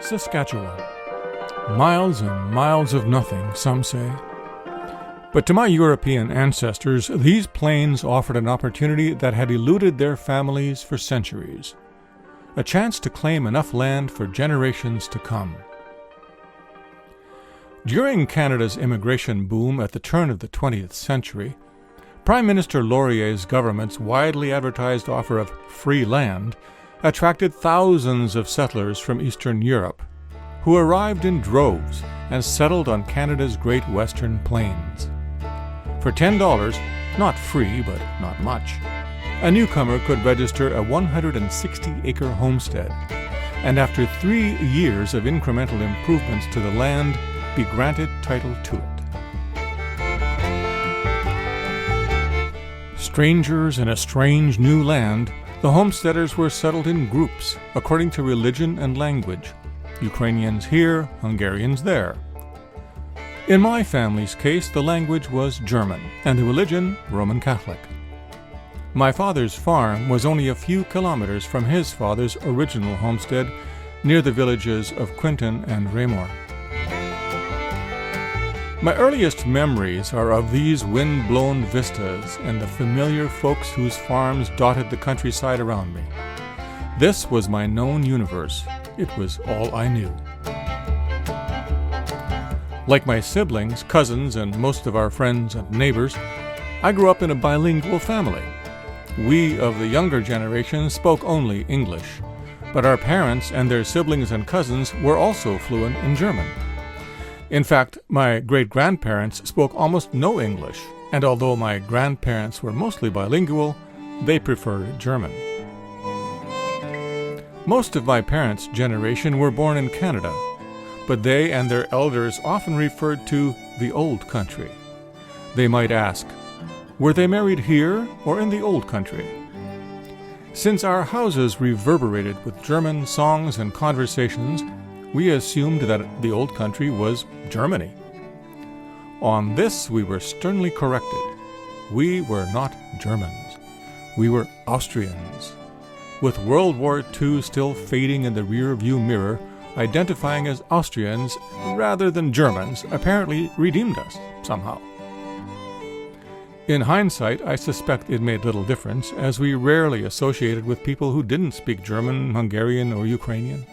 Saskatchewan. Miles and miles of nothing, some say. But to my European ancestors, these plains offered an opportunity that had eluded their families for centuries. A chance to claim enough land for generations to come. During Canada's immigration boom at the turn of the 20th century, Prime Minister Laurier's government's widely advertised offer of free land attracted thousands of settlers from Eastern Europe, who arrived in droves and settled on Canada's Great Western Plains. For $10, not free but not much, a newcomer could register a 160-acre homestead, and after 3 years of incremental improvements to the land, be granted title to it. Strangers in a strange new land, the homesteaders were settled in groups according to religion and language. Ukrainians here, Hungarians there. In my family's case, the language was German, and the religion Roman Catholic. My father's farm was only a few kilometers from his father's original homestead, near the villages of Quinton and Raymore. My earliest memories are of these wind-blown vistas and the familiar folks whose farms dotted the countryside around me. This was my known universe. It was all I knew. Like my siblings, cousins, and most of our friends and neighbors, I grew up in a bilingual family. We of the younger generation spoke only English, but our parents and their siblings and cousins were also fluent in German. In fact, my great-grandparents spoke almost no English, and although my grandparents were mostly bilingual, they preferred German. Most of my parents' generation were born in Canada, but they and their elders often referred to the old country. They might ask, were they married here or in the old country? Since our houses reverberated with German songs and conversations, we assumed that the old country was Germany. On this we were sternly corrected. We were not Germans. We were Austrians. With World War II still fading in the rear-view mirror, identifying as Austrians rather than Germans apparently redeemed us somehow. In hindsight, I suspect it made little difference, as we rarely associated with people who didn't speak German, Hungarian, or Ukrainian.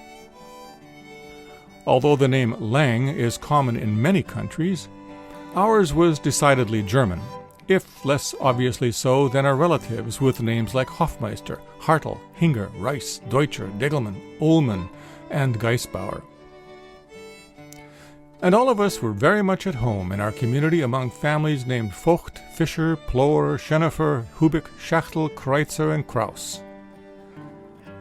Although the name Lang is common in many countries, ours was decidedly German, if less obviously so than our relatives with names like Hofmeister, Hartl, Hinger, Reiss, Deutscher, Degelmann, Ullmann, and Geisbauer. And all of us were very much at home in our community among families named Vogt, Fischer, Ploer, Schennefer, Hubik, Schachtel, Kreutzer, and Kraus.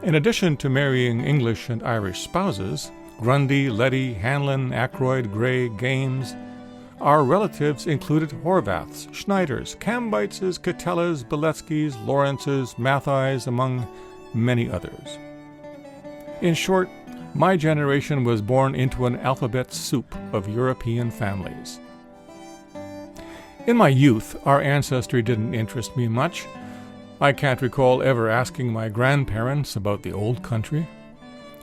In addition to marrying English and Irish spouses, Grundy, Letty, Hanlon, Ackroyd, Gray, Games, our relatives included Horvaths, Schneiders, Kambites, Catellas, Beletskis, Lawrences, Mathis, among many others. In short, my generation was born into an alphabet soup of European families. In my youth, our ancestry didn't interest me much. I can't recall ever asking my grandparents about the old country.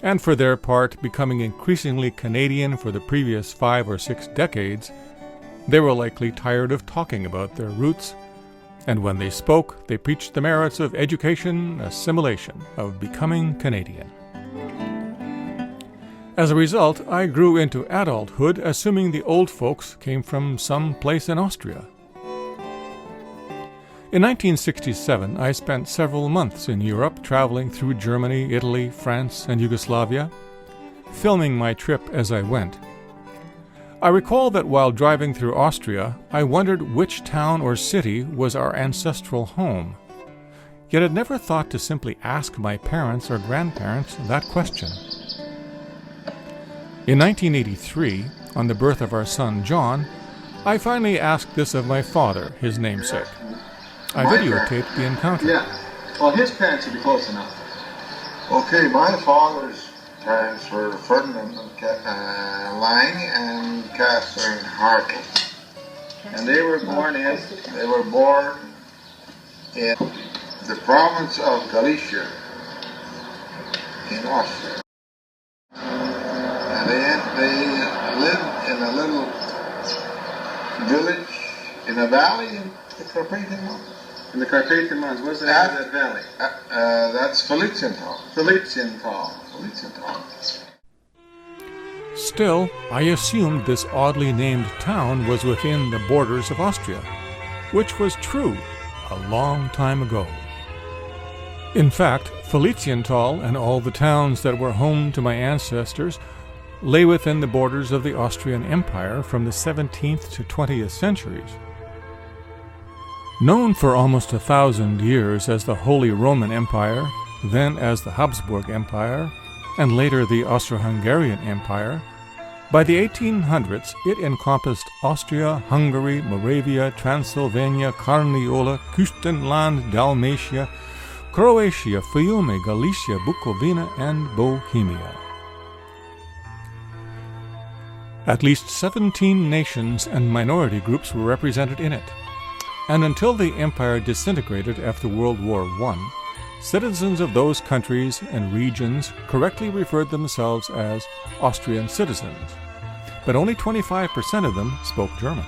And for their part, becoming increasingly Canadian for the previous 5 or 6 decades, they were likely tired of talking about their roots, and when they spoke, they preached the merits of education, assimilation, of becoming Canadian. As a result, I grew into adulthood assuming the old folks came from some place in Austria. In 1967, I spent several months in Europe traveling through Germany, Italy, France, and Yugoslavia, filming my trip as I went. I recall that while driving through Austria, I wondered which town or city was our ancestral home. Yet I'd never thought to simply ask my parents or grandparents that question. In 1983, on the birth of our son John, I finally asked this of my father, his namesake. I videotaped the encounter. Yeah, well, his parents would be close enough. Okay, my father's parents were Ferdinand Lang and Catherine Hartl. And they were born in the province of Galicia in Austria. in a little village in a valley in the Carpathian Mountains. In the Carpathian Mountains, what's the name of that valley? That's Felizienthal. Felizienthal. Still, I assumed this oddly named town was within the borders of Austria, which was true a long time ago. In fact, Felizienthal and all the towns that were home to my ancestors lay within the borders of the Austrian Empire from the 17th to 20th centuries. Known for almost 1,000 years as the Holy Roman Empire, then as the Habsburg Empire, and later the Austro-Hungarian Empire, by the 1800s it encompassed Austria, Hungary, Moravia, Transylvania, Carniola, Küstenland, Dalmatia, Croatia, Fiume, Galicia, Bukovina, and Bohemia. At least 17 nations and minority groups were represented in it, and until the empire disintegrated after World War I, citizens of those countries and regions correctly referred themselves as Austrian citizens, but only 25% of them spoke German.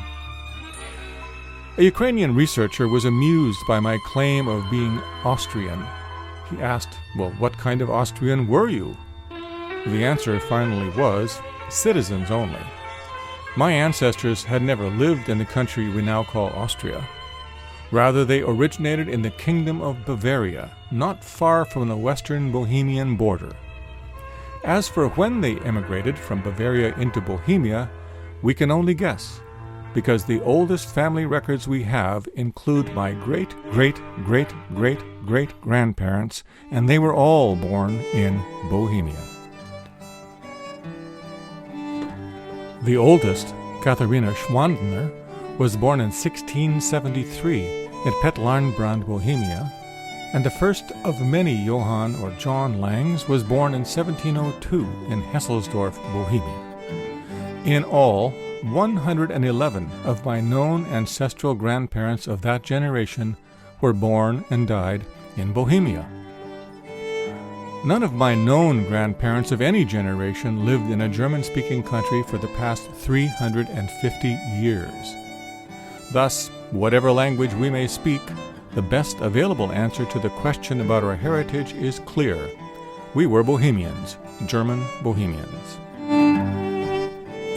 A Ukrainian researcher was amused by my claim of being Austrian. He asked, well, what kind of Austrian were you? The answer finally was, citizens only. My ancestors had never lived in the country we now call Austria. Rather, they originated in the Kingdom of Bavaria, not far from the western Bohemian border. As for when they emigrated from Bavaria into Bohemia, we can only guess, because the oldest family records we have include my great-great-great-great-great-grandparents, and they were all born in Bohemia. The oldest, Katharina Schwandener, was born in 1673 at Petlarnbrand, Bohemia, and the first of many Johann or John Langs was born in 1702 in Hesselsdorf, Bohemia. In all, 111 of my known ancestral grandparents of that generation were born and died in Bohemia. None of my known grandparents of any generation lived in a German-speaking country for the past 350 years. Thus, whatever language we may speak, the best available answer to the question about our heritage is clear. We were Bohemians, German Bohemians.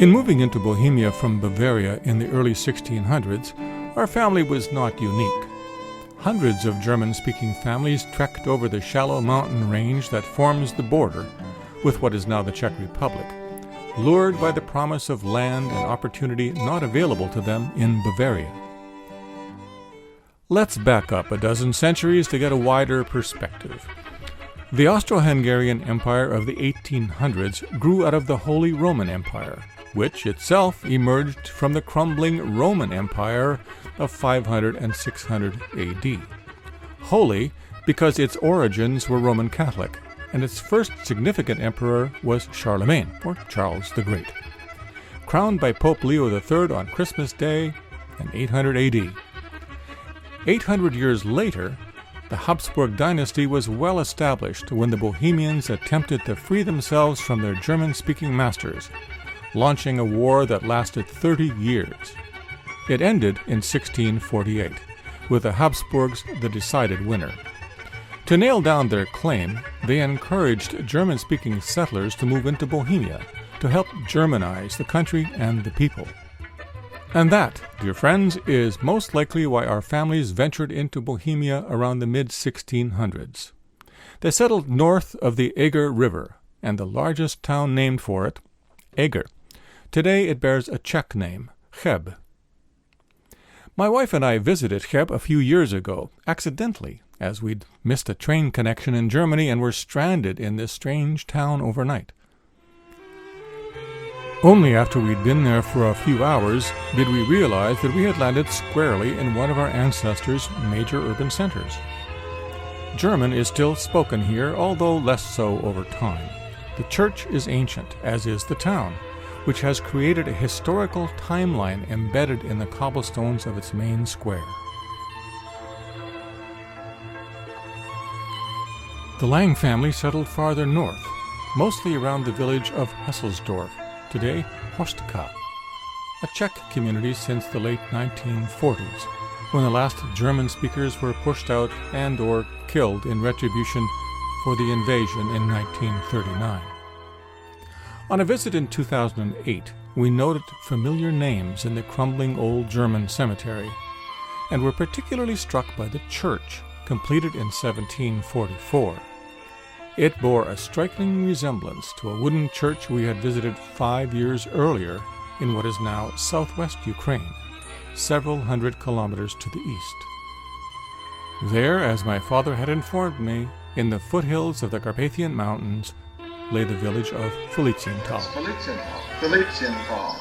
In moving into Bohemia from Bavaria in the early 1600s, our family was not unique. Hundreds of German-speaking families trekked over the shallow mountain range that forms the border with what is now the Czech Republic, lured by the promise of land and opportunity not available to them in Bavaria. Let's back up a dozen centuries to get a wider perspective. The Austro-Hungarian Empire of the 1800s grew out of the Holy Roman Empire, which itself emerged from the crumbling Roman Empire of 500 and 600 AD. Holy because its origins were Roman Catholic, and its first significant emperor was Charlemagne, or Charles the Great, crowned by Pope Leo III on Christmas Day in 800 AD. 800 years later, the Habsburg dynasty was well established when the Bohemians attempted to free themselves from their German-speaking masters, launching a war that lasted 30 years. It ended in 1648, with the Habsburgs the decided winner. To nail down their claim, they encouraged German-speaking settlers to move into Bohemia to help Germanize the country and the people. And that, dear friends, is most likely why our families ventured into Bohemia around the mid-1600s. They settled north of the Eger River, and the largest town named for it, Eger. Today it bears a Czech name, Cheb. My wife and I visited Cheb a few years ago, accidentally, as we'd missed a train connection in Germany and were stranded in this strange town overnight. Only after we'd been there for a few hours did we realize that we had landed squarely in one of our ancestors' major urban centers. German is still spoken here, although less so over time. The church is ancient, as is the town, which has created a historical timeline embedded in the cobblestones of its main square. The Lang family settled farther north, mostly around the village of Hesselsdorf, today Hostka, a Czech community since the late 1940s, when the last German speakers were pushed out and or killed in retribution for the invasion in 1939. On a visit in 2008, we noted familiar names in the crumbling old German cemetery, and were particularly struck by the church, completed in 1744. It bore a striking resemblance to a wooden church we had visited 5 years earlier in what is now southwest Ukraine, several hundred kilometers to the east. There, as my father had informed me, in the foothills of the Carpathian Mountains, lay the village of Felizienthal. Felizienthal.